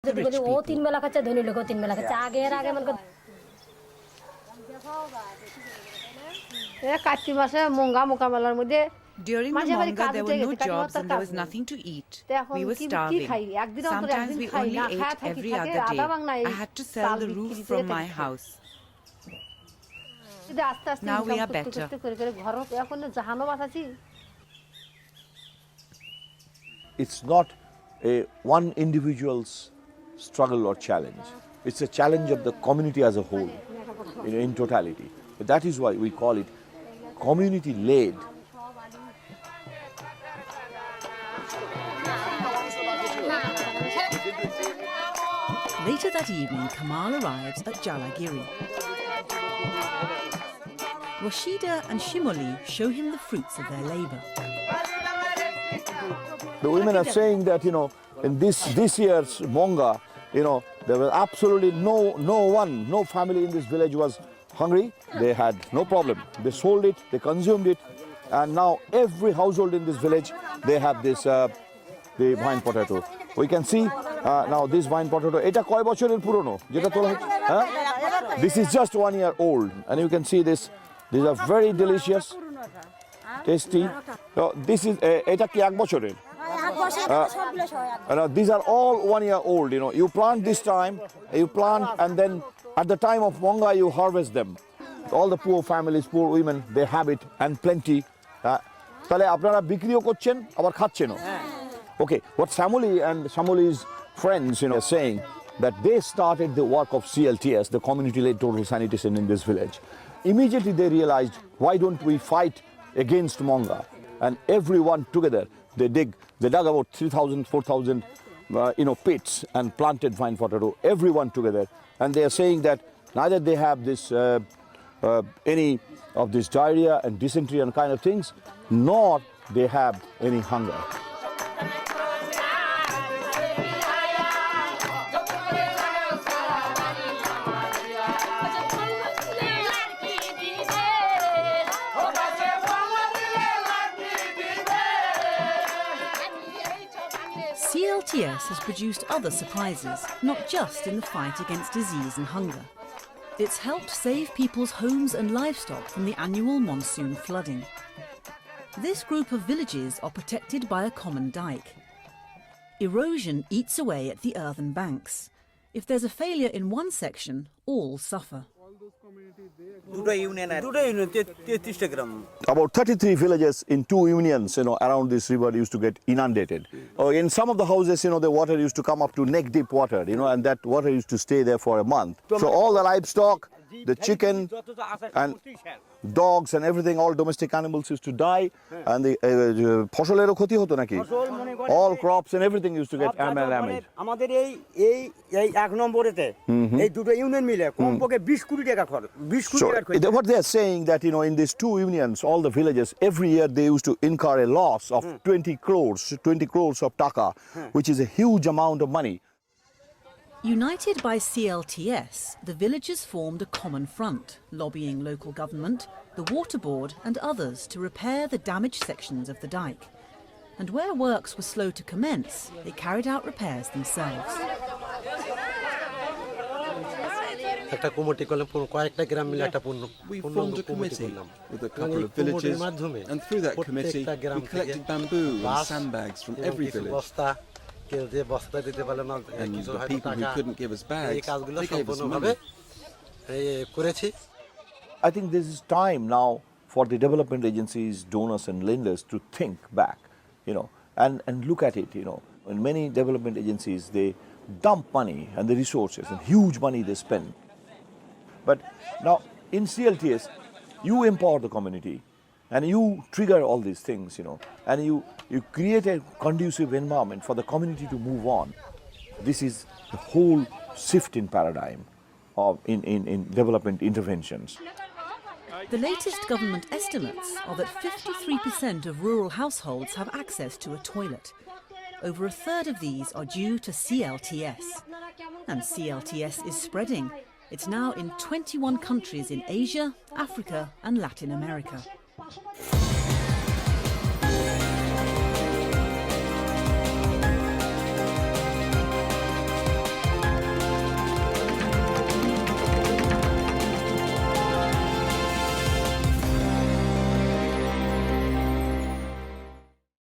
the rich people. During the Monga, there were no jobs and there was nothing to eat. We were starving. Sometimes we only ate every other day. I had to sell the roof from my house. Now we are better. It's not one individual's struggle or challenge. It's a challenge of the community as a whole, in totality. That is why we call it community-led. Later that evening, Kamal arrives at Jalagiri. Rashida and Shimoli show him the fruits of their labour. The women are saying that, in this year's Monga, there was absolutely no family in this village was hungry. They had no problem. They sold it, they consumed it, and now every household in this village, they have this the vine potato. We can see now this vine potato. Eta koi bochorer purono? Jeta tola hoche? This is just 1 year old, and you can see this. These are very delicious, tasty. So this is eta ki ek bochorer? These are all 1 year old. You plant this time, and then at the time of Monga you harvest them. All the poor families, poor women, they have it and plenty. তাহলে আপনারা বিক্রিও করছেন আবার খাচ্ছেনও. Okay, what Samuli and Samuli's friends, are saying that they started the work of CLTS, the Community Led Total Sanitation in this village. Immediately they realized, why don't we fight against Monga? And everyone together, they dug about 3,000, 4,000, pits and planted vine potato, everyone together. And they are saying that neither they have this, any of this diarrhea and dysentery and kind of things, nor they have any hunger. CLTS has produced other surprises, not just in the fight against disease and hunger. It's helped save people's homes and livestock from the annual monsoon flooding. This group of villages are protected by a common dike. Erosion eats away at the earthen banks. If there's a failure in one section, all suffer. About 33 villages in 2 unions, around this river used to get inundated. In some of the houses, the water used to come up to neck deep water, and that water used to stay there for a month. So all the livestock, the chicken and dogs and everything, all domestic animals used to die, and the ফসলেরও ক্ষতি হতো নাকি? All crops and everything used to get damaged. আমাদের এই এক নম্বরেতে এই দুটো union মিলে কমপক্ষে 20 কোটি টাকা খরচ 20 কোটি টাকা খরচ. What they are saying that in these 2 unions, all the villages, every year they used to incur a loss of 20 crores of taka, which is a huge amount of money. United by CLTS, the villagers formed a common front, lobbying local government, the water board and others to repair the damaged sections of the dike. And where works were slow to commence, they carried out repairs themselves. We formed a committee with a couple of villages, and through that committee we collected bamboo and sandbags from every village. And the people who couldn't give us bags, they gave us money. I think this is time now for the development agencies, donors and lenders to think back, and look at it, In many development agencies, they dump money and the resources and huge money they spend. But now in CLTS, you empower the community and you trigger all these things, and you create a conducive environment for the community to move on. This is the whole shift in paradigm of in development interventions. The latest government estimates are that 53% of rural households have access to a toilet. Over a third of these are due to CLTS. And CLTS is spreading. It's now in 21 countries in Asia, Africa and Latin America.